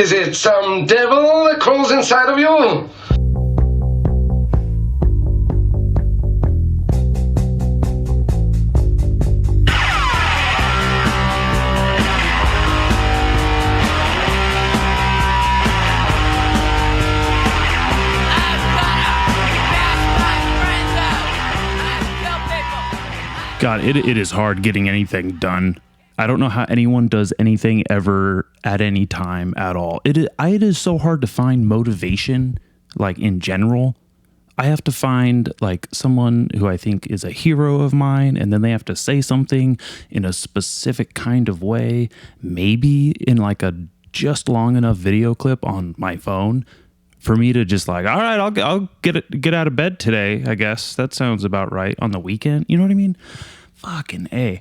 Is it some devil that crawls inside of you? God, it is hard getting anything done. I don't know how anyone does anything ever at any time at all. It is so hard to find motivation, like in general. I have to find like someone who I think is a hero of mine, and then they have to say something in a specific kind of way, maybe in like a just long enough video clip on my phone for me to just like, all right, I'll get out of bed today, I guess. That sounds about right on the weekend. You know what I mean? Fucking A.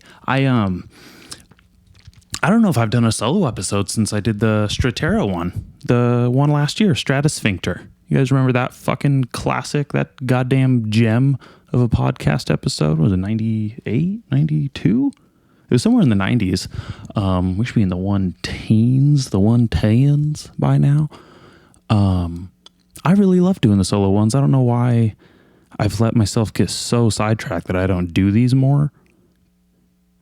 I don't know if I've done a solo episode since I did the Stratera one. The one last year, Stratosphincter. You guys remember that fucking classic, that goddamn gem of a podcast episode? Was it 98, 92? It was somewhere in the 90s. We should be in the 110s by now. I really love doing the solo ones. I don't know why I've let myself get so sidetracked that I don't do these more.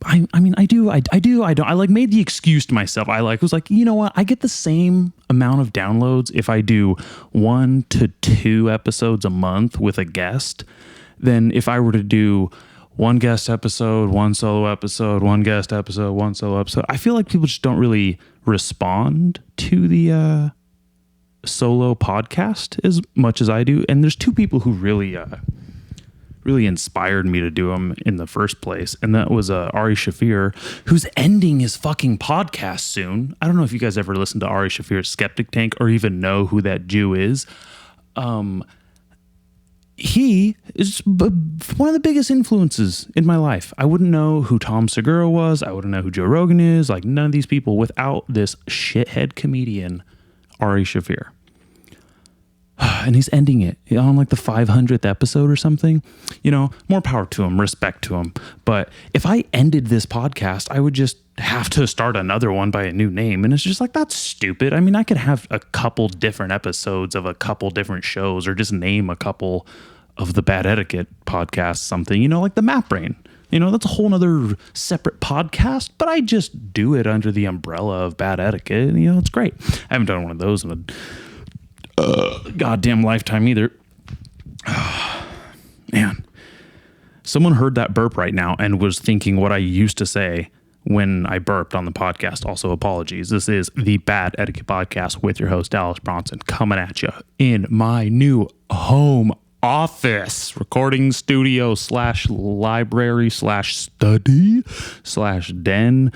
I mean, I do. I don't. I like made the excuse to myself. I was like, you know what? I get the same amount of downloads if I do 1 to 2 episodes a month with a guest than if I were to do one guest episode, one solo episode, one guest episode, one solo episode. I feel like people just don't really respond to the solo podcast as much as I do. And there's 2 people who really inspired me to do them in the first place. And that was Ari Shaffir, who's ending his fucking podcast soon. I don't know if you guys ever listened to Ari Shaffir's Skeptic Tank or even know who that Jew is. He is one of the biggest influences in my life. I wouldn't know who Tom Segura was. I wouldn't know who Joe Rogan is. Like none of these people without this shithead comedian, Ari Shaffir. And he's ending it on like the 500th episode or something. You know, more power to him, respect to him. But if I ended this podcast, I would just have to start another one by a new name. And it's just like, that's stupid. I mean, I could have a couple different episodes of a couple different shows or just name a couple of the Bad Etiquette podcasts, something, you know, like the Map Brain. You know, that's a whole nother separate podcast, but I just do it under the umbrella of Bad Etiquette. You know, it's great. I haven't done one of those in a goddamn lifetime either. Man, someone heard that burp right now and was thinking what I used to say when I burped on the podcast. Also, apologies. This is the Bad Etiquette Podcast with your host, Dallas Bronson, coming at you in my new home office, recording studio / library / study / den.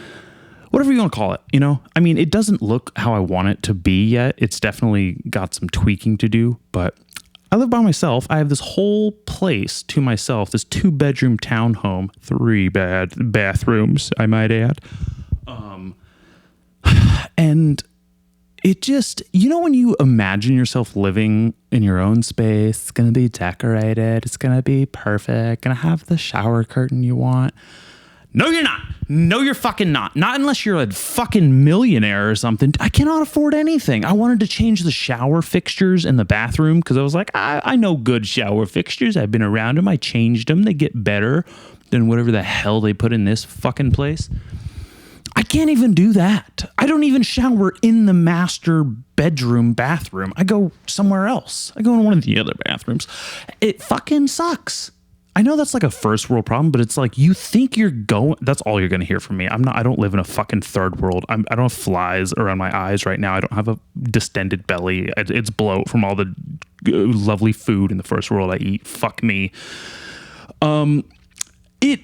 Whatever you want to call it, you know? I mean, it doesn't look how I want it to be yet. It's definitely got some tweaking to do, but I live by myself. I have this whole place to myself, this 2-bedroom townhome, 3 bathrooms, I might add. And it just, you know, when you imagine yourself living in your own space, it's going to be decorated, it's going to be perfect, going to have the shower curtain you want. No, you're not. No, you're fucking not. Not unless you're a fucking millionaire or something. I cannot afford anything. I wanted to change the shower fixtures in the bathroom because I was like, I know good shower fixtures. I've been around them. I changed them. They get better than whatever the hell they put in this fucking place. I can't even do that. I don't even shower in the master bedroom bathroom. I go somewhere else. I go in one of the other bathrooms. It fucking sucks. I know that's like a first world problem, but it's like you think you're going, that's all you're going to hear from me. I don't live in a fucking third world. I don't have flies around my eyes right now. I don't have a distended belly. It's bloat from all the lovely food in the first world I eat. Fuck me. It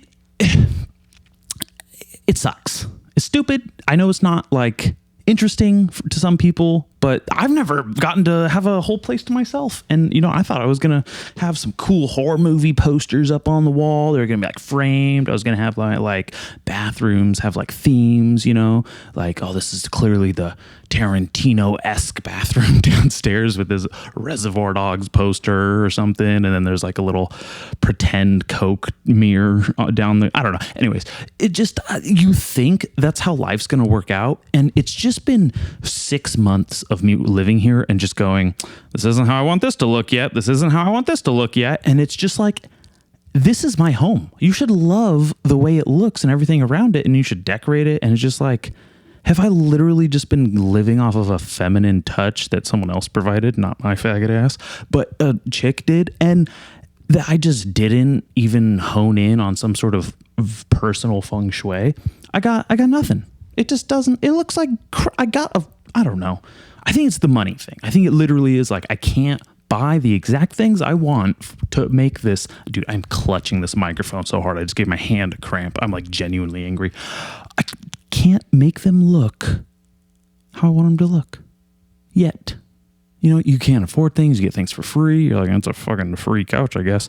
sucks. It's stupid. I know it's not like interesting to some people, but I've never gotten to have a whole place to myself. And, you know, I thought I was going to have some cool horror movie posters up on the wall. They're going to be like framed. I was going to have like bathrooms have like themes, you know, like, oh, this is clearly the Tarantino-esque bathroom downstairs with this Reservoir Dogs poster or something. And then there's like a little pretend Coke mirror down there. I don't know. Anyways, it just, you think that's how life's going to work out. And it's just been 6 months of me living here and just going, this isn't how I want this to look yet. This isn't how I want this to look yet. And it's just like, this is my home. You should love the way it looks and everything around it. And you should decorate it. And it's just like, have I literally just been living off of a feminine touch that someone else provided, not my faggot ass, but a chick did, and that I just didn't even hone in on some sort of personal feng shui? I got nothing. It just doesn't. It looks like I don't know. I think it's the money thing. I think it literally is like I can't buy the exact things I want to make this. Dude, I'm clutching this microphone so hard. I just gave my hand a cramp. I'm like genuinely angry. I can't make them look how I want them to look yet. You know, you can't afford things. You get things for free. You're like, it's a fucking free couch, I guess.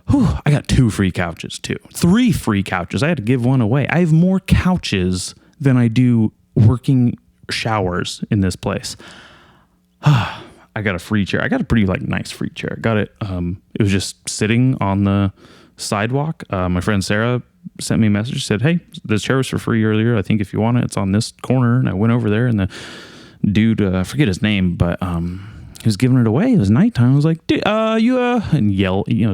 Whew, I got 2 free couches too. 3 free couches. I had to give one away. I have more couches than I do working showers in this place. I got a free chair. I got a pretty like nice free chair. Got it. It was just sitting on the sidewalk. My friend Sarah sent me a message, said, hey, this chair was for free earlier. I think if you want it, it's on this corner. And I went over there and the dude, I forget his name, but he was giving it away. It was nighttime. I was like, dude, and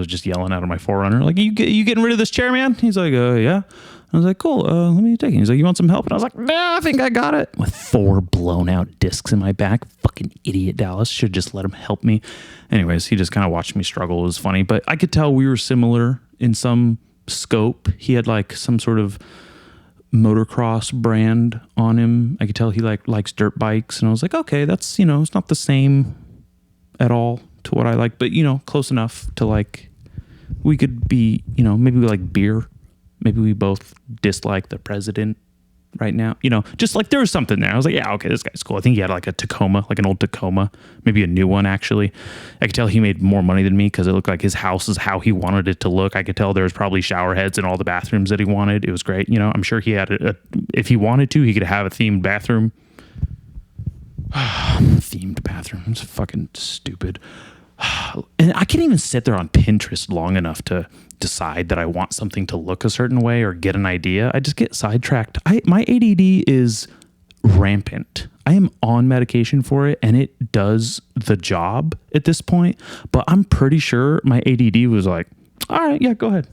just yelling out of my 4Runner, like, you getting rid of this chair, man? He's like, yeah. I was like, cool, let me take it. He's like, you want some help? And I was like, nah, I think I got it. With 4 blown out discs in my back. Fucking idiot, Dallas. Should just let him help me. Anyways, he just kind of watched me struggle. It was funny, but I could tell we were similar in some scope. He had like some sort of motocross brand on him. I could tell he likes dirt bikes. And I was like, okay, that's, it's not the same at all to what I like, but close enough to like, we could be, maybe we like beer. Maybe we both dislike the president right now. Just like there was something there. I was like, yeah, okay, this guy's cool. I think he had like a Tacoma, like an old Tacoma, maybe a new one actually. I could tell he made more money than me because it looked like his house is how he wanted it to look. I could tell there was probably shower heads in all the bathrooms that he wanted. It was great. I'm sure he had if he wanted to, he could have a themed bathroom. Themed bathrooms, fucking stupid. And I can't even sit there on Pinterest long enough to decide that I want something to look a certain way or get an idea. I just get sidetracked. My ADD is rampant. I am on medication for it and it does the job at this point, but I'm pretty sure my ADD was like, all right, yeah, go ahead.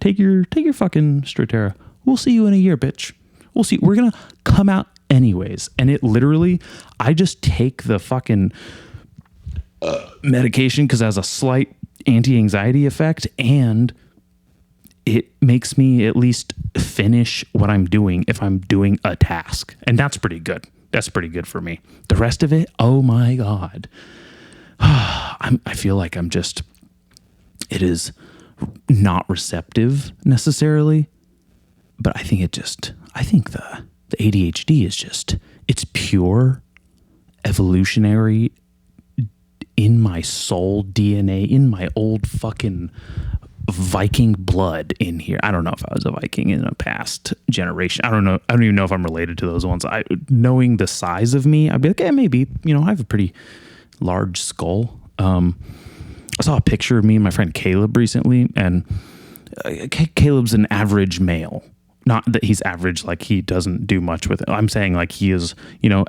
Take your fucking Strattera. We'll see you in a year, bitch. We'll see. We're going to come out anyways. And it literally, I just take the fucking medication because it has a slight anti-anxiety effect and it makes me at least finish what I'm doing if I'm doing a task. And that's pretty good. That's pretty good for me. The rest of it, oh my God. I feel like it is not receptive necessarily, but I think the ADHD is it's pure evolutionary in my soul DNA, in my old fucking Viking blood in here. I don't know if I was a Viking in a past generation. I don't know. I don't even know if I'm related to those ones. Knowing the size of me, I'd be like, yeah, maybe, I have a pretty large skull. I saw a picture of me and my friend Caleb recently, and Caleb's an average male. Not that he's average, like he doesn't do much with it. I'm saying like he is,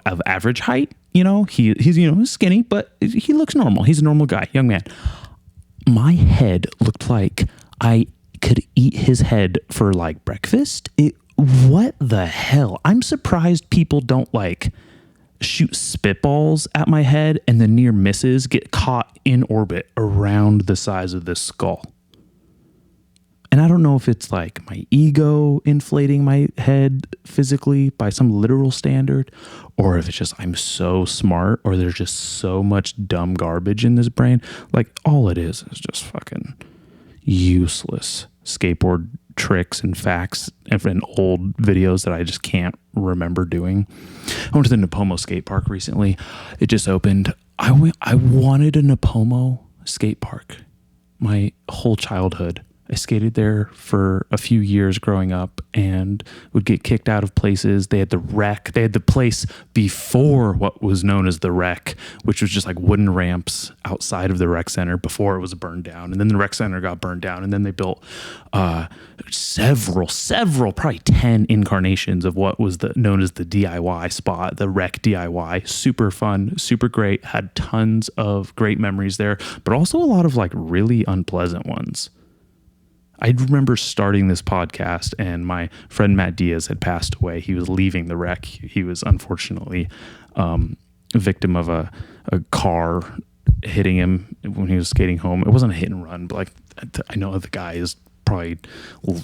of average height, he's skinny, but he looks normal. He's a normal guy, young man. My head looked like I could eat his head for like breakfast. What the hell? I'm surprised people don't like shoot spitballs at my head and the near misses get caught in orbit around the size of this skull. And I don't know if it's like my ego inflating my head physically by some literal standard, or if it's just I'm so smart, or there's just so much dumb garbage in this brain. Like all it is just fucking useless skateboard tricks and facts and old videos that I just can't remember doing. I went to the Napomo skate park recently. It just opened. I wanted a Napomo skate park my whole childhood. I skated there for a few years growing up and would get kicked out of places. They had the wreck. They had the place before what was known as the wreck, which was just like wooden ramps outside of the rec center before it was burned down. And then the rec center got burned down. And then they built several, probably 10 incarnations of what was known as the DIY spot, the rec DIY. Super fun, super great. Had tons of great memories there, but also a lot of like really unpleasant ones. I remember starting this podcast and my friend Matt Diaz had passed away. He was leaving the wreck. He was unfortunately a victim of a car hitting him when he was skating home. It wasn't a hit and run, but like I know the guy is probably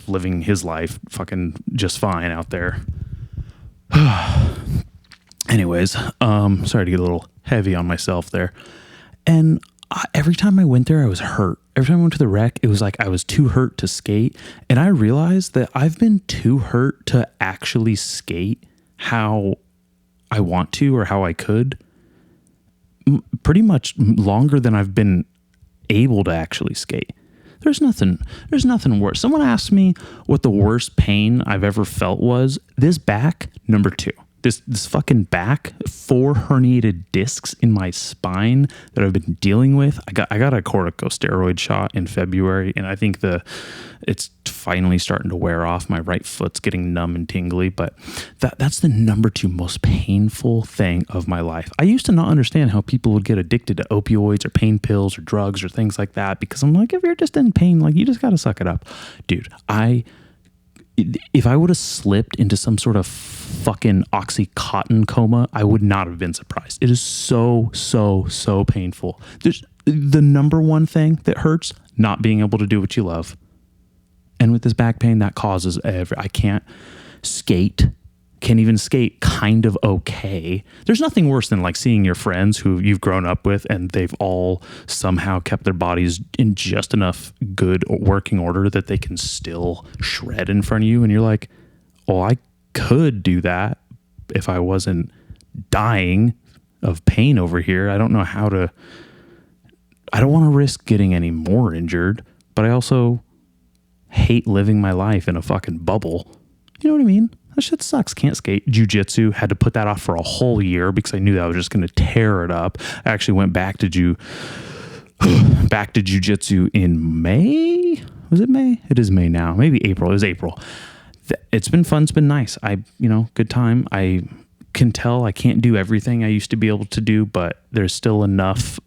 living his life fucking just fine out there. Anyways, sorry to get a little heavy on myself there. And every time I went there, I was hurt. Every time I went to the rec, it was like I was too hurt to skate. And I realized that I've been too hurt to actually skate how I want to or how I could pretty much longer than I've been able to actually skate. There's nothing worse. Someone asked me what the worst pain I've ever felt was. This back, number 2. This fucking back, 4 herniated discs in my spine that I've been dealing with. I got a corticosteroid shot in February, and I think it's finally starting to wear off. My right foot's getting numb and tingly, but that's the number 2 most painful thing of my life. I used to not understand how people would get addicted to opioids or pain pills or drugs or things like that, because I'm like, if you're just in pain, like you just got to suck it up. Dude, if I would have slipped into some sort of fucking Oxycontin coma, I would not have been surprised. It is so painful. There's the number one thing that hurts, not being able to do what you love. And with this back pain, that causes I can't skate. Can't even skate kind of okay. There's nothing worse than like seeing your friends who you've grown up with and they've all somehow kept their bodies in just enough good working order that they can still shred in front of you. And you're like, oh, I could do that if I wasn't dying of pain over here. I don't know how to, I don't want to risk getting any more injured, but I also hate living my life in a fucking bubble. You know what I mean? That shit sucks. Can't skate. Jiu-jitsu, had to put that off for a whole year because I knew that I was just going to tear it up. I actually went back to jiu-jitsu in May. Was it May? It is May now. Maybe April. It was April. It's been fun. It's been nice. Good time. I can tell I can't do everything I used to be able to do, but there's still enough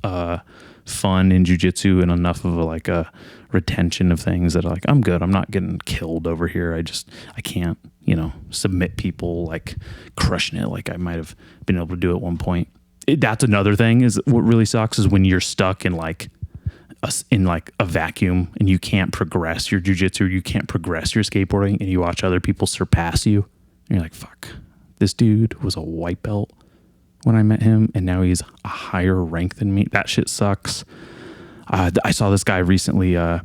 fun in jiu-jitsu and enough of a retention of things that like, I'm good. I'm not getting killed over here. I can't, submit people like crushing it like I might have been able to do at one point. That's another thing is what really sucks is when you're stuck in like a vacuum and you can't progress your jiu-jitsu, you can't progress your skateboarding, and you watch other people surpass you. And you're like, fuck, this dude was a white belt when I met him and now he's a higher rank than me. That shit sucks. I saw this guy recently on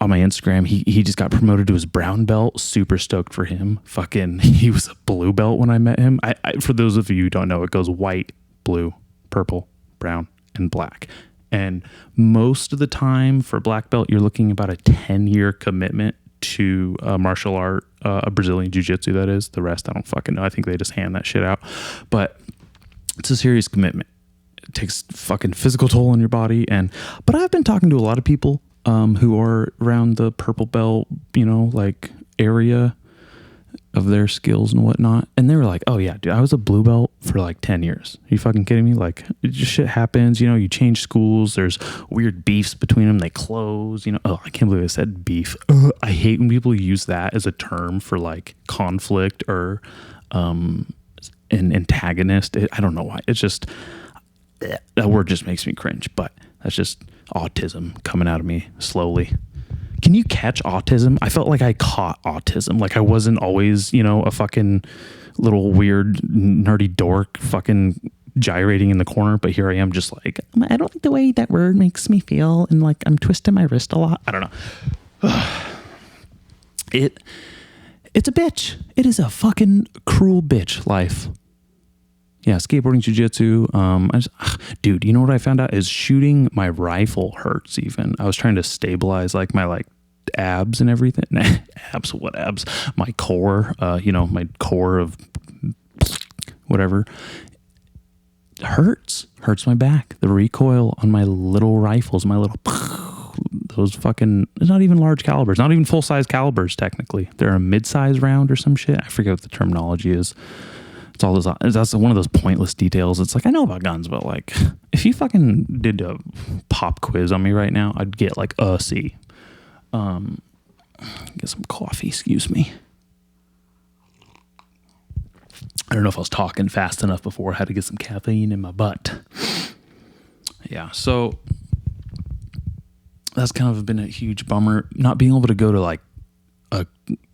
my Instagram. He just got promoted to his brown belt. Super stoked for him. Fucking, he was a blue belt when I met him. I for those of you who don't know, it goes white, blue, purple, brown, and black. And most of the time for black belt, you're looking about a 10-year commitment to martial art, a Brazilian jiu-jitsu, that is. The rest, I don't fucking know. I think they just hand that shit out. But it's a serious commitment. It takes fucking physical toll on your body. But I've been talking to a lot of people who are around the purple belt, area of their skills and whatnot. And they were like, oh yeah, dude, I was a blue belt for like 10 years. Are you fucking kidding me? Like, it just shit happens. You change schools. There's weird beefs between them. They close, Oh, I can't believe I said beef. I hate when people use that as a term for like conflict or an antagonist. I don't know why. It's just, that word just makes me cringe, but that's just autism coming out of me slowly. Can you catch autism? I felt like I caught autism. Like I wasn't always, a fucking little weird nerdy dork fucking gyrating in the corner, but here I am just like, I don't like the way that word makes me feel, and like I'm twisting my wrist a lot. I don't know. It's a bitch. It is a fucking cruel bitch life. Yeah, skateboarding, jiu-jitsu. Dude, you know what I found out is shooting my rifle hurts even. I was trying to stabilize like my abs and everything. Abs, what abs? My core, my core of whatever hurts my back. The recoil on my little rifles, those fucking, it's not even large calibers, not even full size calibers. Technically, they're a mid-size round or some shit. I forget what the terminology is. It's all those, that's one of those pointless details. It's like, I know about guns, but like, if you fucking did a pop quiz on me right now, I'd get like a C. Get some coffee, excuse me. I don't know if I was talking fast enough before. I had to get some caffeine in my butt. Yeah, so that's kind of been a huge bummer, not being able to go to like a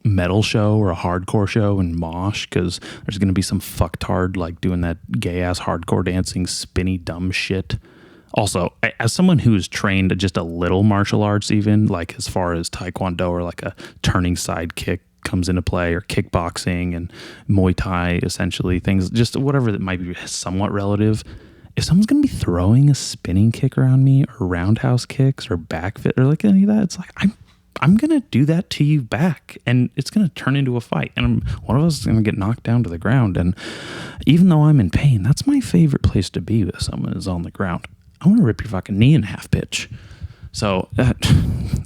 metal show or a hardcore show and mosh, because there's going to be some fucktard like doing that gay ass hardcore dancing spinny dumb shit. Also, as someone who is trained just a little martial arts, even like as far as taekwondo or like a turning side kick comes into play, or kickboxing and Muay Thai, essentially things, just whatever that might be somewhat relative. If someone's going to be throwing a spinning kick around me, or roundhouse kicks or back fit or like any of that, it's like, I'm going to do that to you back, and it's going to turn into a fight, and one of us is going to get knocked down to the ground. And even though I'm in pain, that's my favorite place to be, with someone is on the ground. I want to rip your fucking knee in half, bitch. So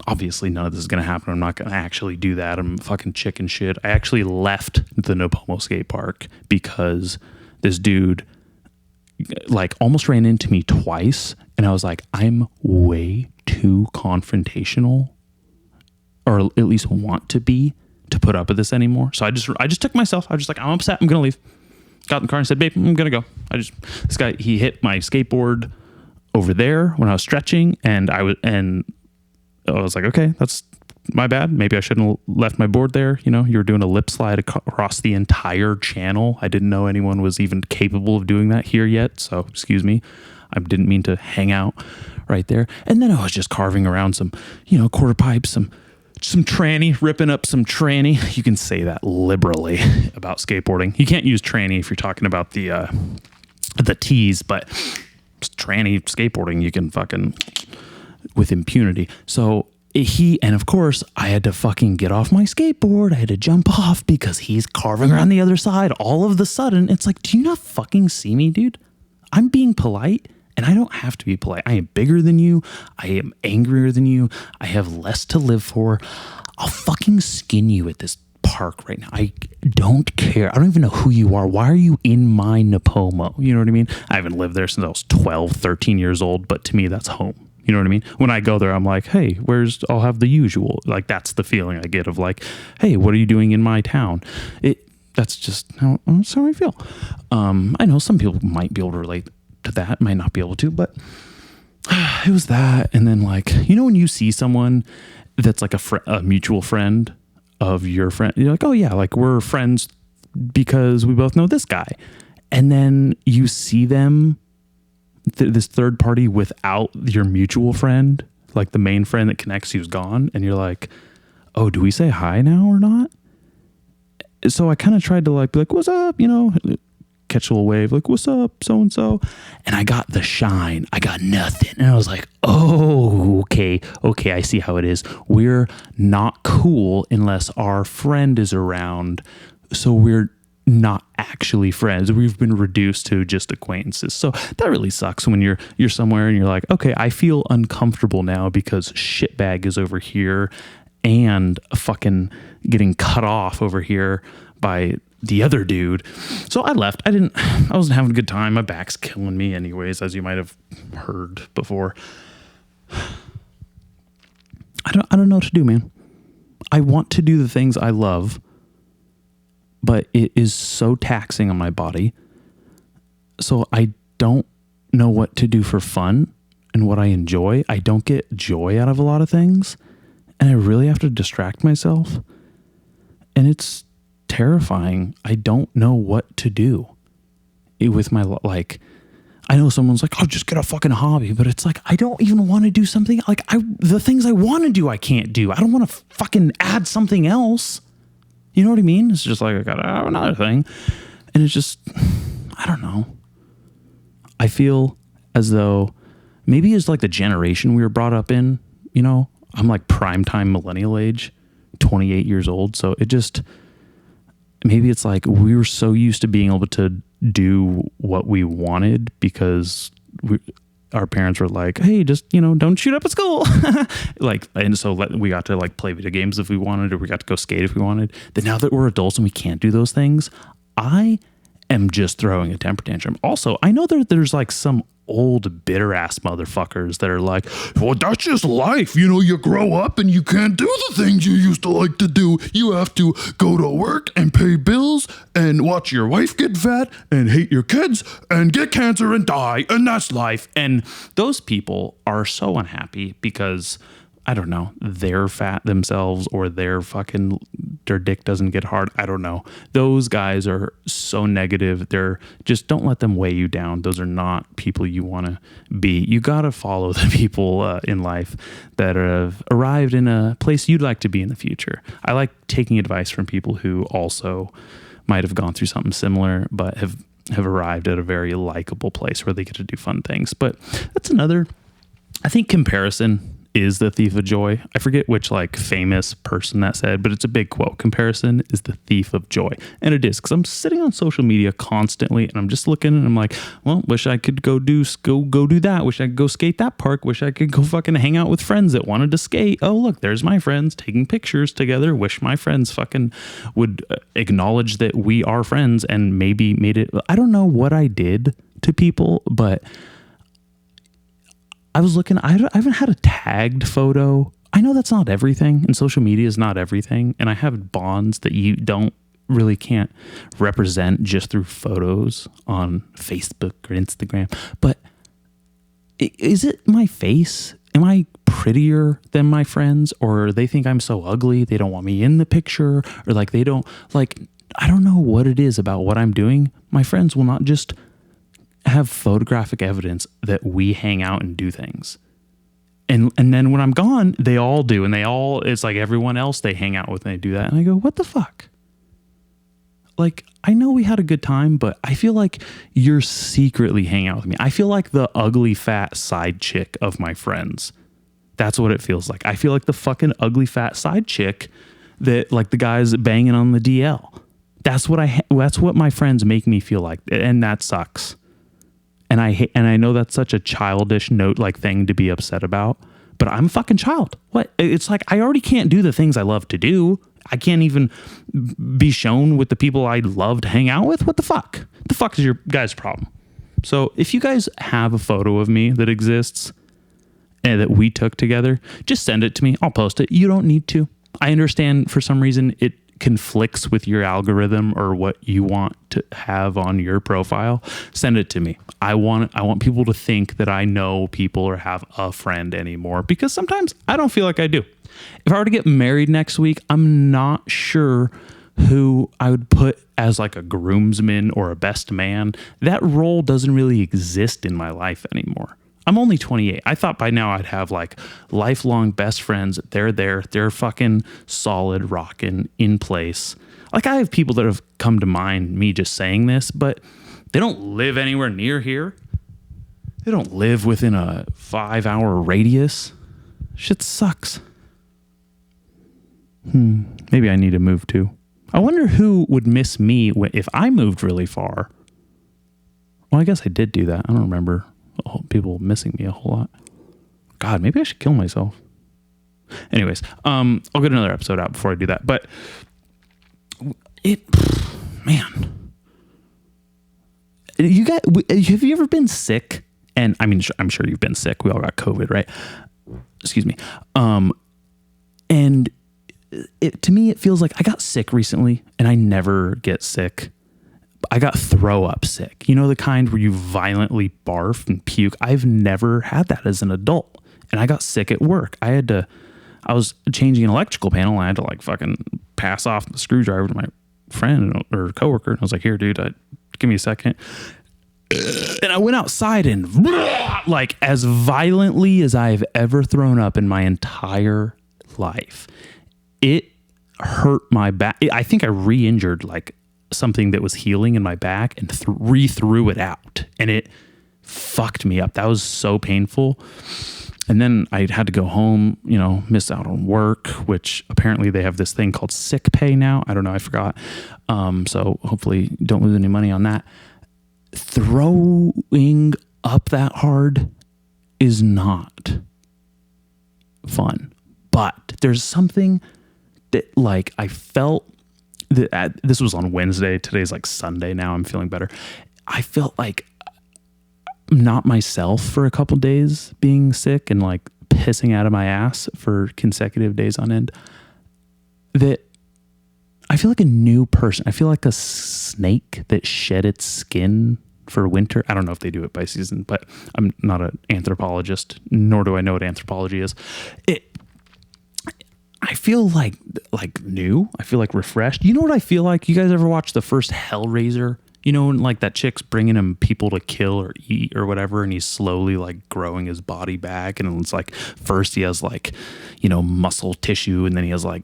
obviously none of this is going to happen. I'm not going to actually do that. I'm fucking chicken shit. I actually left the Nopomo skate park because this dude like almost ran into me twice, and I was like, I'm way too confrontational, or at least want to be, to put up with this anymore. So I just took myself. I was just like, I'm upset, I'm gonna leave. Got in the car and said, babe, I'm gonna go. This guy, he hit my skateboard over there when I was stretching, and I was like, okay, that's my bad. Maybe I shouldn't have left my board there. You know, you were doing a lip slide across the entire channel. I didn't know anyone was even capable of doing that here yet. So excuse me. I didn't mean to hang out right there. And then I was just carving around some, quarter pipes, some tranny, ripping up some tranny. You can say that liberally about skateboarding. You can't use tranny if you're talking about the T's, but tranny skateboarding, you can fucking with impunity. So and of course I had to fucking get off my skateboard. I had to jump off because he's carving around the other side. All of the sudden, it's like, do you not fucking see me, dude? I'm being polite, and I don't have to be polite. I am bigger than you. I am angrier than you. I have less to live for. I'll fucking skin you at this park right now. I don't care. I don't even know who you are. Why are you in my Nopomo? You know what I mean? I haven't lived there since I was 12, 13 years old, but to me, that's home. You know what I mean? When I go there, I'm like, hey, I'll have the usual. Like, that's the feeling I get of like, hey, what are you doing in my town? That's just that's how I feel. I know some people might be able to relate to that, might not be able to, but it was that. And then like, when you see someone that's like a mutual friend of your friend, you're like, oh yeah, like we're friends because we both know this guy. And then you see them, this third party without your mutual friend, like the main friend that connects you's gone. And you're like, oh, do we say hi now or not? So I kind of tried to like, be like, what's up? Catch a little wave, like, what's up, so-and-so? And I got the shine. I got nothing. And I was like, oh, okay, I see how it is. We're not cool unless our friend is around. So we're not actually friends. We've been reduced to just acquaintances. So that really sucks when you're somewhere and you're like, okay, I feel uncomfortable now because shitbag is over here and fucking getting cut off over here by the other dude. So I left. I wasn't having a good time. My back's killing me anyways, as you might have heard before. I don't know what to do, man. I want to do the things I love, but it is so taxing on my body. So I don't know what to do for fun and what I enjoy. I don't get joy out of a lot of things, and I really have to distract myself. And it's terrifying. I don't know what to do with my, like, I know someone's like, oh, just get a fucking hobby, but it's like, I don't even want to do something. Like, the things I want to do, I can't do. I don't want to fucking add something else. You know what I mean? It's just like, I gotta have another thing. And it's just, I don't know. I feel as though maybe it's like the generation we were brought up in, I'm like primetime millennial age, 28 years old. So it just, maybe it's like we were so used to being able to do what we wanted because our parents were like, hey, just, don't shoot up at school. And so we got to like play video games if we wanted, or we got to go skate if we wanted. Then now that we're adults and we can't do those things, I am just throwing a temper tantrum. Also, I know there's like some old bitter ass motherfuckers that are like, well, that's just life. You grow up and you can't do the things you used to like to do. You have to go to work and pay bills and watch your wife get fat and hate your kids and get cancer and die. And that's life. And those people are so unhappy because, I don't know, they're fat themselves or their dick doesn't get hard. I don't know. Those guys are so negative. Just don't let them weigh you down. Those are not people you want to be. You got to follow the people in life that have arrived in a place you'd like to be in the future. I like taking advice from people who also might have gone through something similar, but have arrived at a very likable place where they get to do fun things. But that's I think comparison is the thief of joy. I forget which like famous person that said, but it's a big quote. Comparison is the thief of joy. And it is, because I'm sitting on social media constantly and I'm just looking and I'm like, well, wish I could go do that. Wish I could go skate that park. Wish I could go fucking hang out with friends that wanted to skate. Oh, look, there's my friends taking pictures together. Wish my friends fucking would acknowledge that we are friends and maybe made it. I don't know what I did to people, but I was looking, I haven't had a tagged photo. I know that's not everything, and social media is not everything. And I have bonds that you can't represent just through photos on Facebook or Instagram. But is it my face? Am I prettier than my friends? Or they think I'm so ugly, they don't want me in the picture? Or like I don't know what it is about what I'm doing. My friends will not just have photographic evidence that we hang out and do things. And then when I'm gone, they all do. And it's like everyone else they hang out with and they do that. And I go, what the fuck? Like, I know we had a good time, but I feel like you're secretly hanging out with me. I feel like the ugly, fat side chick of my friends. That's what it feels like. I feel like the fucking ugly, fat side chick that like the guys banging on the DL. That's what my friends make me feel like. And that sucks. And I know that's such a childish thing to be upset about, but I'm a fucking child. What? It's like, I already can't do the things I love to do. I can't even be shown with the people I love to hang out with. What the fuck? The fuck is your guys' problem? So if you guys have a photo of me that exists and that we took together, just send it to me. I'll post it. You don't need to. I understand for some reason it conflicts with your algorithm or what you want to have on your profile. Send it to me. I want people to think that I know people or have a friend anymore, because sometimes I don't feel like I do. If I were to get married next week, I'm not sure who I would put as like a groomsman or a best man. That role doesn't really exist in my life anymore. I'm only 28. I thought by now I'd have like lifelong best friends. They're there. They're fucking solid, rocking, in place. Like, I have people that have come to mind, me just saying this, but they don't live anywhere near here. They don't live within a 5-hour radius. Shit sucks. Maybe I need to move too. I wonder who would miss me if I moved really far. Well, I guess I did do that. I don't remember people missing me a whole lot. God, maybe I should kill myself. Anyways, I'll get another episode out before I do that. But man, you guys, have you ever been sick? And I mean, I'm sure you've been sick. We all got COVID, right? Excuse me. And to me, it feels like I got sick recently, and I never get sick. I got throw up sick. You know, the kind where you violently barf and puke. I've never had that as an adult. And I got sick at work. I was changing an electrical panel, and I had to like fucking pass off the screwdriver to my friend or coworker. And I was like, here, dude, give me a second. And I went outside and like as violently as I've ever thrown up in my entire life. It hurt my back. I think I re-injured like something that was healing in my back and re-threw it out, and it fucked me up. That was so painful. And then I had to go home, miss out on work, which apparently they have this thing called sick pay now. I don't know. I forgot. So hopefully don't lose any money on that. Throwing up that hard is not fun. But there's something that like I felt that this was on Wednesday. Today's like Sunday now. I'm feeling better. I felt like not myself for a couple days being sick and like pissing out of my ass for consecutive days on end. That I feel like a new person. I feel like a snake that shed its skin for winter. I don't know if they do it by season, but I'm not an anthropologist, nor do I know what anthropology is. I feel like new. I feel like refreshed. You know what I feel like? You guys ever watch the first Hellraiser? When like that chick's bringing him people to kill or eat or whatever, and he's slowly like growing his body back, and it's like first he has like muscle tissue, and then he has like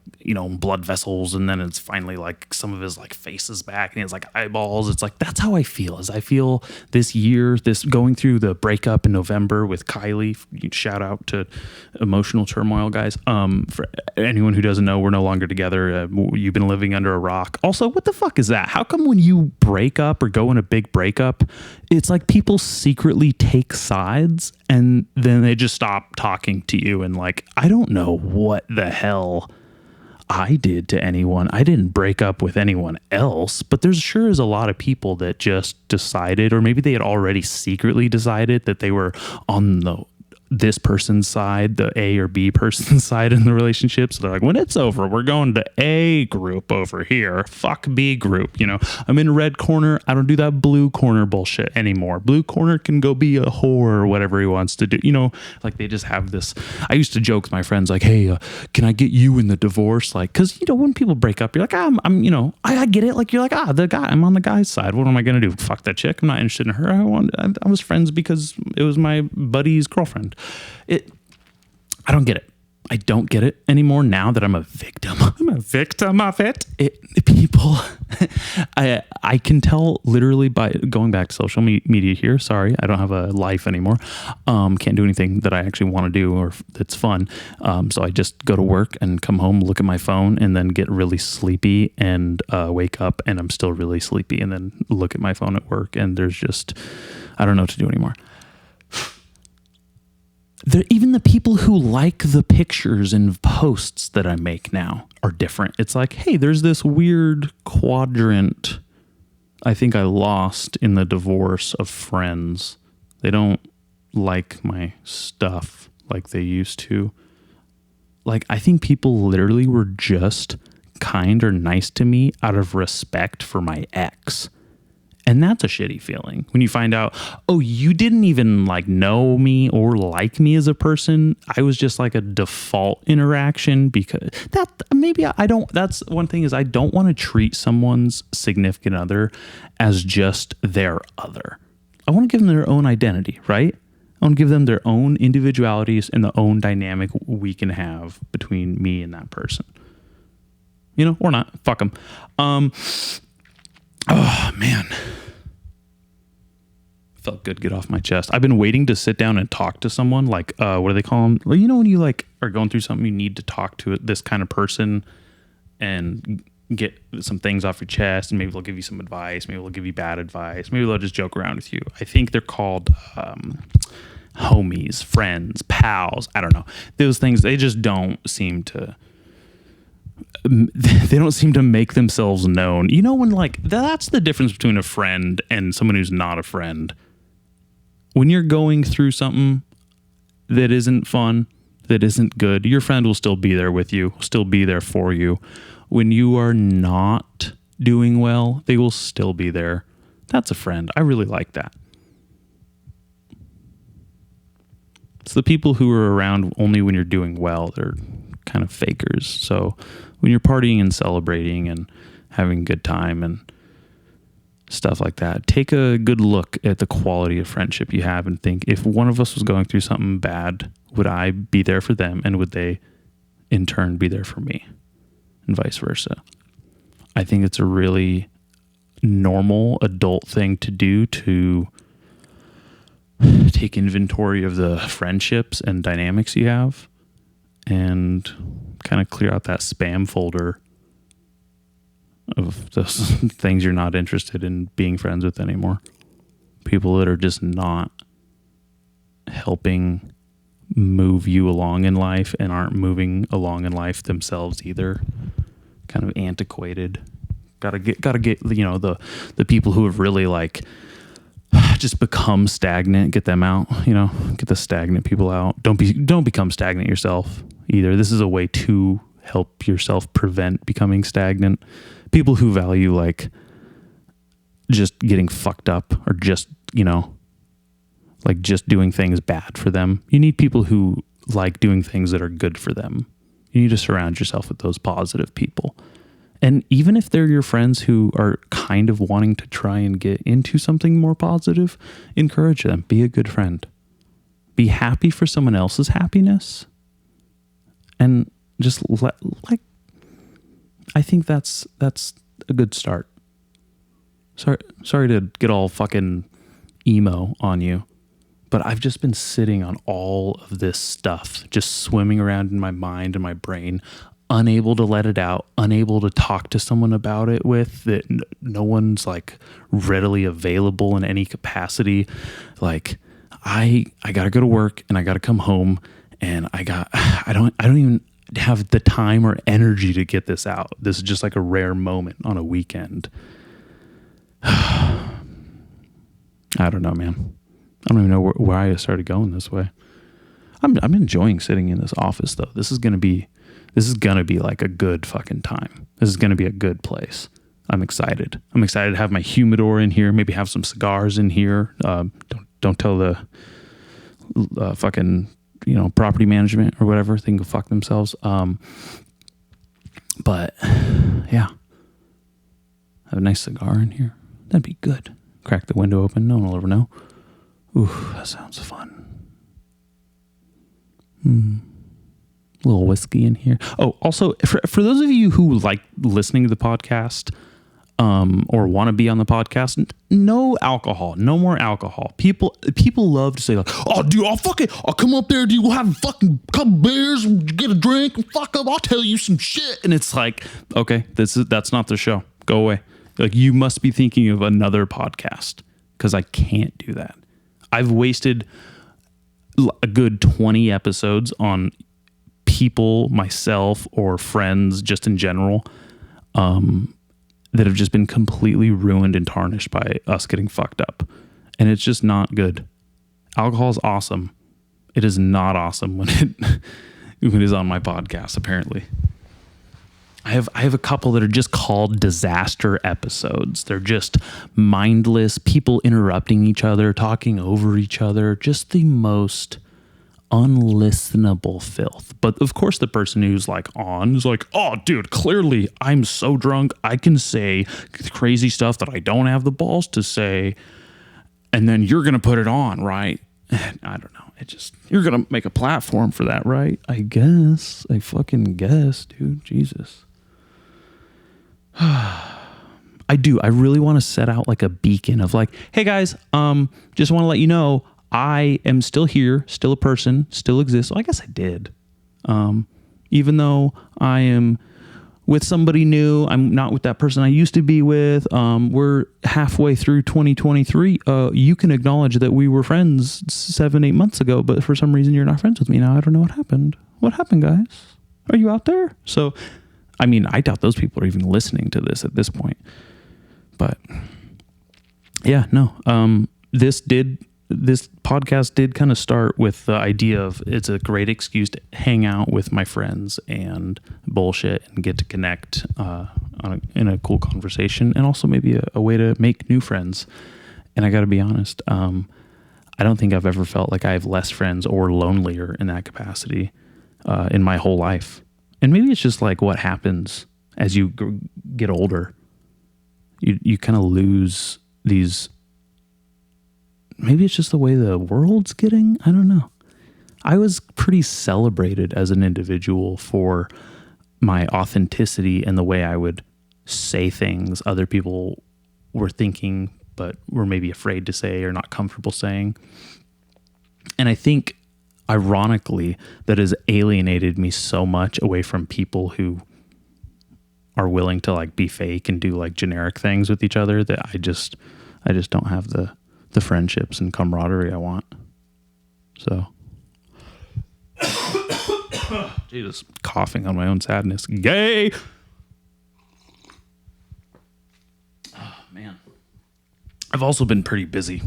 blood vessels, and then it's finally like some of his like face is back, and he has like eyeballs. It's like that's how I feel. As I feel this year, this going through the breakup in November with Kylie. Shout out to Emotional Turmoil guys. For anyone who doesn't know, we're no longer together. You've been living under a rock. Also, what the fuck is that? How come when you break up or go in a big breakup, it's like people secretly take sides and then they just stop talking to you? And like, I don't know what the hell I did to anyone. I didn't break up with anyone else, but there's sure is a lot of people that just decided, or maybe they had already secretly decided that they were on this person's side, the A or B person's side in the relationship. So they're like, when it's over, we're going to A group over here. Fuck B group. I'm in red corner. I don't do that blue corner bullshit anymore. Blue corner can go be a whore or whatever he wants to do. Like they just have this. I used to joke with my friends like, hey, can I get you in the divorce? Like, cause when people break up, you're like, I get it. Like you're like, the guy, I'm on the guy's side. What am I going to do? Fuck that chick. I'm not interested in her. I was friends because it was my buddy's girlfriend. I don't get it. I don't get it anymore now that I'm a victim. I'm a victim of it. People, I can tell literally by going back to social media here. Sorry, I don't have a life anymore. Can't do anything that I actually want to do or that's fun. So I just go to work and come home, look at my phone, and then get really sleepy and wake up and I'm still really sleepy, and then look at my phone at work and there's just, I don't know what to do anymore. Even the people who like the pictures and posts that I make now are different. It's like, hey, there's this weird quadrant I think I lost in the divorce of friends. They don't like my stuff like they used to. Like, I think people literally were just kind or nice to me out of respect for my ex. And that's a shitty feeling when you find out, oh, you didn't even like know me or like me as a person. I was just like a default interaction because that's one thing is I don't want to treat someone's significant other as just their other. I want to give them their own identity, right? I want to give them their own individualities and the own dynamic we can have between me and that person. Or not. Fuck them. Oh, man. Felt good to get off my chest. I've been waiting to sit down and talk to someone like, what do they call them? Well, when you like are going through something, you need to talk to this kind of person and get some things off your chest, and maybe they'll give you some advice. Maybe they'll give you bad advice. Maybe they'll just joke around with you. I think they're called homies, friends, pals. I don't know. Those things, they just don't seem to... They don't seem to make themselves known. When like that's the difference between a friend and someone who's not a friend. When you're going through something that isn't fun, that isn't good, your friend will still be there with you, still be there for you. When you are not doing well, they will still be there. That's a friend. I really like that. It's the people who are around only when you're doing well. They're kind of fakers. So when you're partying and celebrating and having a good time and stuff like that, take a good look at the quality of friendship you have and think, if one of us was going through something bad, would I be there for them? And would they in turn be there for me? And vice versa. I think it's a really normal adult thing to do to take inventory of the friendships and dynamics you have and kind of clear out that spam folder of those things you're not interested in being friends with anymore. People that are just not helping move you along in life and aren't moving along in life themselves either. Kind of antiquated. Gotta get the people who have really like just become stagnant, get them out, get the stagnant people out. Don't become stagnant yourself either. This is a way to help yourself prevent becoming stagnant. People who value like just getting fucked up or just, like just doing things bad for them. You need people who like doing things that are good for them. You need to surround yourself with those positive people. And even if they're your friends who are kind of wanting to try and get into something more positive, encourage them. Be a good friend. Be happy for someone else's happiness. And just I think that's a good start. Sorry to get all fucking emo on you, but I've just been sitting on all of this stuff, just swimming around in my mind and my brain, unable to let it out, unable to talk to someone about it with that no one's like readily available in any capacity. Like I got to go to work and I got to come home and I don't even have the time or energy to get this out. This is just like a rare moment on a weekend. I don't know, man. I don't even know where I started going this way. I'm enjoying sitting in this office though. This is gonna be like a good fucking time. This is gonna be a good place. I'm excited. I'm excited to have my humidor in here. Maybe have some cigars in here. Don't tell the fucking property management or whatever. They can go fuck themselves. But yeah, have a nice cigar in here. That'd be good. Crack the window open. No one will ever know. Ooh, that sounds fun. A little whiskey in here. Oh, also, for those of you who like listening to the podcast, or want to be on the podcast, no alcohol, no more alcohol. People love to say like, oh dude, I'll come up there, dude, we'll have a fucking couple beers, get a drink, and fuck up, I'll tell you some shit. And it's like, okay, that's not the show. Go away. Like, you must be thinking of another podcast, because I can't do that. I've wasted a good 20 episodes on people, myself, or friends just in general, that have just been completely ruined and tarnished by us getting fucked up. And it's just not good. Alcohol is awesome. It is not awesome when it is on my podcast, apparently. I have a couple that are just called disaster episodes. They're just mindless, people interrupting each other, talking over each other, just the most unlistenable filth. But of course the person who's like on is like, oh dude, clearly I'm so drunk I can say crazy stuff that I don't have the balls to say, and then you're gonna put it on, right? I don't know, you're gonna make a platform for that, right? I fucking guess, dude. Jesus. I really want to set out like a beacon of like, hey guys, just want to let you know I am still here, still a person, still exists. Well, I guess I did. Even though I am with somebody new, I'm not with that person I used to be with. We're halfway through 2023. You can acknowledge that we were friends 7-8 months ago, but for some reason you're not friends with me now. I don't know what happened. What happened, guys? Are you out there? So, I mean, I doubt those people are even listening to this at this point. But yeah, no. This podcast did kind of start with the idea of it's a great excuse to hang out with my friends and bullshit and get to connect in a cool conversation, and also maybe a way to make new friends. And I got to be honest, I don't think I've ever felt like I have less friends or lonelier in that capacity in my whole life. And maybe it's just like what happens as you get older. You kind of lose these. Maybe it's just the way the world's getting. I don't know. I was pretty celebrated as an individual for my authenticity and the way I would say things other people were thinking, but were maybe afraid to say or not comfortable saying. And I think, ironically, that has alienated me so much away from people who are willing to like be fake and do like generic things with each other, that I just don't have the friendships and camaraderie I want. So Jesus, coughing on my own sadness. Yay! Oh man. I've also been pretty busy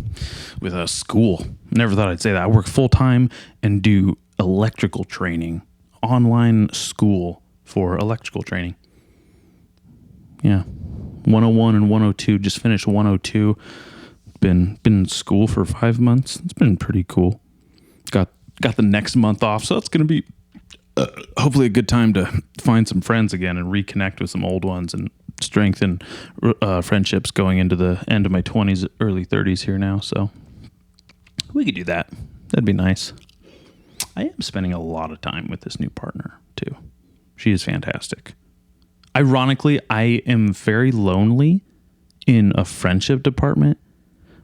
with school. Never thought I'd say that. I work full time and do electrical training, online school for electrical training. Yeah. 101 and 102. Just finished 102. Been in school for 5 months. It's been pretty cool. Got the next month off, so that's going to be hopefully a good time to find some friends again and reconnect with some old ones and strengthen friendships going into the end of my 20s, early 30s here now. So we could do that. That'd be nice. I am spending a lot of time with this new partner too. She is fantastic. Ironically, I am very lonely in a friendship department,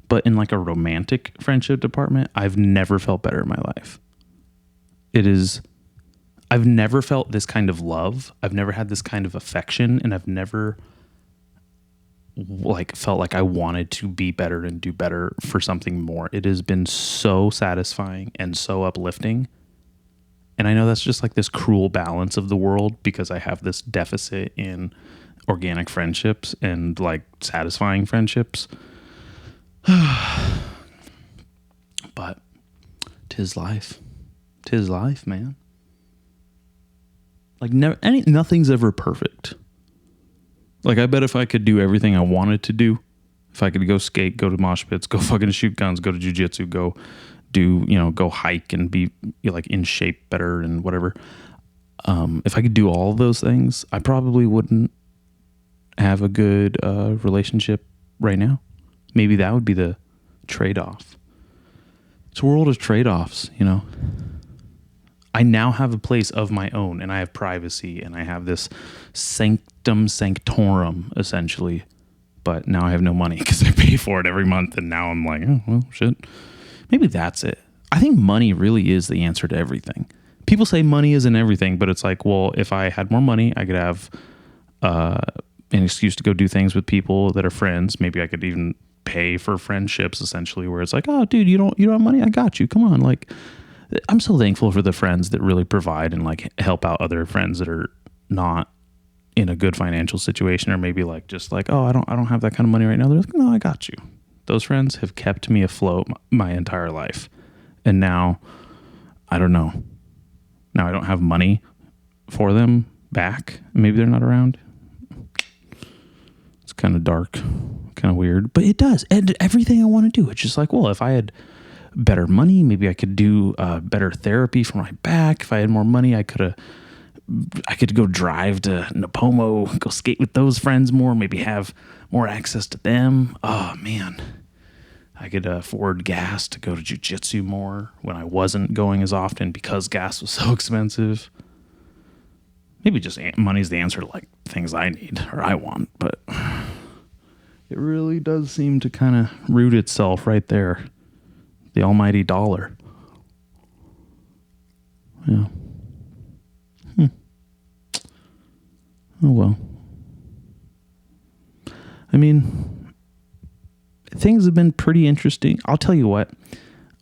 but in like a romantic friendship department, I've never felt better in my life. I've never felt this kind of love. I've never had this kind of affection, and I've never like felt like I wanted to be better and do better for something more. It has been so satisfying and so uplifting. And I know that's just like this cruel balance of the world because I have this deficit in organic friendships and like satisfying friendships. But 'tis life. 'Tis life, man. Like nothing's ever perfect. Like I bet if I could do everything I wanted to do, if I could go skate, go to mosh pits, go fucking shoot guns, go to jujitsu, go do, go hike and be like in shape better and whatever. If I could do all of those things, I probably wouldn't have a good relationship right now. Maybe that would be the trade-off. It's a world of trade-offs, I now have a place of my own, and I have privacy, and I have this sanctum sanctorum, essentially. But now I have no money because I pay for it every month, and now I'm like, oh, well, shit. Maybe that's it. I think money really is the answer to everything. People say money isn't everything, but it's like, well, if I had more money, I could have an excuse to go do things with people that are friends. Maybe I could even pay for friendships, essentially, where it's like, oh, dude, you don't have money? I got you. Come on. Like, I'm so thankful for the friends that really provide and like help out other friends that are not in a good financial situation, or maybe like just like, oh, I don't have that kind of money right now. They're like, no, I got you. Those friends have kept me afloat my entire life. And now, I don't know. Now I don't have money for them back. Maybe they're not around. It's kind of dark, kind of weird, but it does. And everything I want to do, it's just like, well, if I had better money, maybe I could do better therapy for my back. If I had more money, I could go drive to Napomo, go skate with those friends more, maybe have more access to them. Oh man, I could afford gas to go to jiu-jitsu more when I wasn't going as often because gas was so expensive. Maybe just money's the answer to like things I need or I want, but it really does seem to kind of root itself right there. The almighty dollar. Yeah. Oh, well. I mean, things have been pretty interesting. I'll tell you what,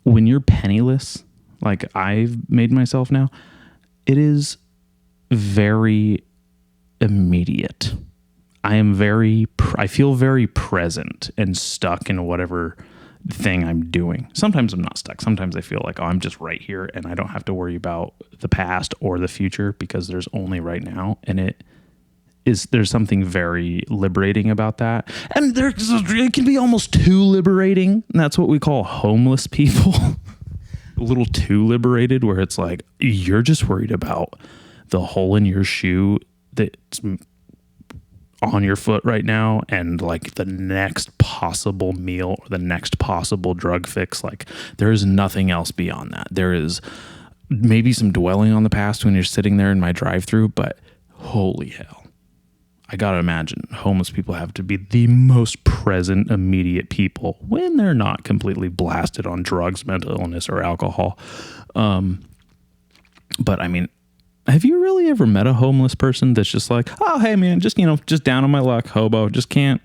when you're penniless, like I've made myself now, it is very immediate. I feel very present and stuck in whatever thing I'm doing. Sometimes I'm not stuck. Sometimes I feel like, oh, I'm just right here and I don't have to worry about the past or the future because there's only right now. And there's something very liberating about that. And it can be almost too liberating. And that's what we call homeless people. A little too liberated, where it's like, you're just worried about the hole in your shoe that's on your foot right now and like the next possible meal or the next possible drug fix. Like there is nothing else beyond that. There is maybe some dwelling on the past when you're sitting there in my drive-through, but holy hell, I gotta imagine homeless people have to be the most present, immediate people when they're not completely blasted on drugs, mental illness, or alcohol. But I mean, have you really ever met a homeless person that's just like, oh, hey man, just down on my luck, hobo, just can't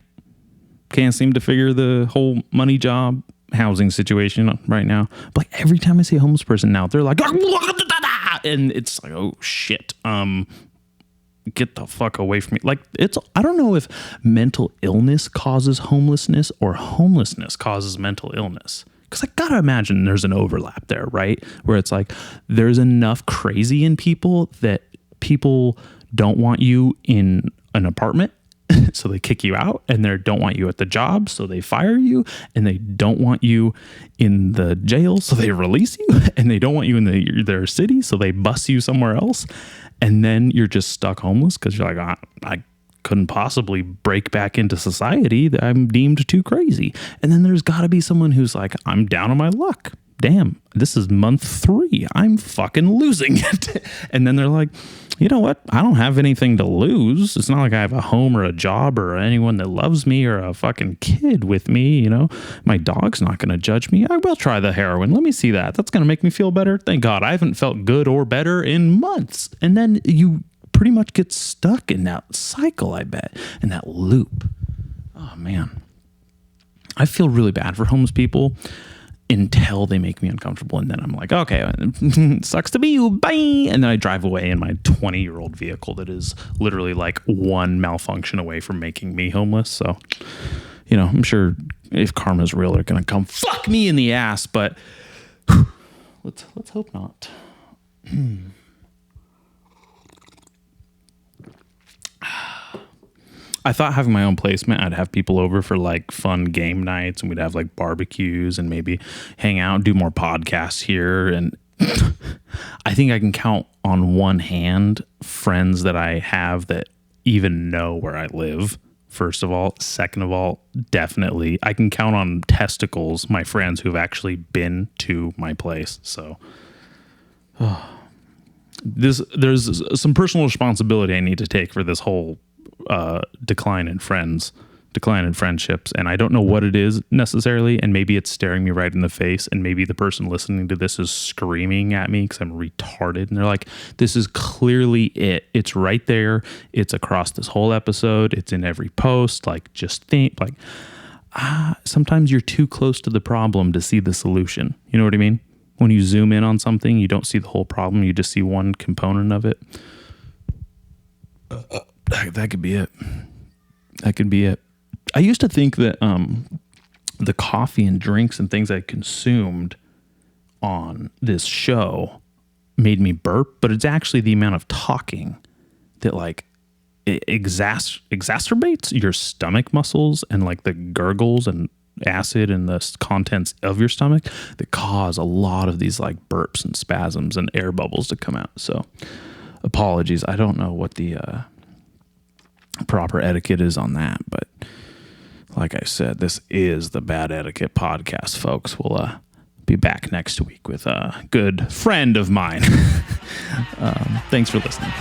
seem to figure the whole money, job, housing situation right now. But like every time I see a homeless person now, they're like, and it's like, oh shit, get the fuck away from me. Like I don't know if mental illness causes homelessness or homelessness causes mental illness. Because I gotta imagine there's an overlap there, right? Where it's like there's enough crazy in people that people don't want you in an apartment, so they kick you out, and they don't want you at the job, so they fire you, and they don't want you in the jail, so they release you, and they don't want you in their city, so they bus you somewhere else, and then you're just stuck homeless because you're like, I couldn't possibly break back into society. I'm deemed too crazy. And then there's got to be someone who's like, I'm down on my luck. Damn, this is month 3. I'm fucking losing it. And then they're like, you know what? I don't have anything to lose. It's not like I have a home or a job or anyone that loves me or a fucking kid with me. You know, my dog's not going to judge me. I will try the heroin. Let me see that. That's going to make me feel better. Thank God I haven't felt good or better in months. And then you pretty much get stuck in that cycle, I bet, in that loop. Oh man, I feel really bad for homeless people until they make me uncomfortable, and then I'm like, okay, sucks to be you, bye. And then I drive away in my 20-year-old vehicle that is literally like one malfunction away from making me homeless. So, you know, I'm sure if karma's real, they're gonna come fuck me in the ass, but let's hope not. I thought having my own placement, I'd have people over for like fun game nights, and we'd have like barbecues and maybe hang out, do more podcasts here. And I think I can count on one hand friends that I have that even know where I live. First of all. Second of all, definitely I can count on testicles, my friends who've actually been to my place. So there's some personal responsibility I need to take for this whole decline in friendships, and I don't know what it is necessarily, and maybe it's staring me right in the face, and maybe the person listening to this is screaming at me because I'm retarded, and they're like, this is clearly it's right there, it's across this whole episode, it's in every post, like just think, like sometimes you're too close to the problem to see the solution. You know what I mean? When you zoom in on something, you don't see the whole problem, you just see one component of it. That could be it. That could be it. I used to think that the coffee and drinks and things I consumed on this show made me burp, but it's actually the amount of talking that like it exacerbates your stomach muscles and like the gurgles and acid and the contents of your stomach that cause a lot of these like burps and spasms and air bubbles to come out. So apologies. I don't know what the proper etiquette is on that, but like I said, this is the Bad Etiquette podcast, folks. We'll be back next week with a good friend of mine. Thanks for listening.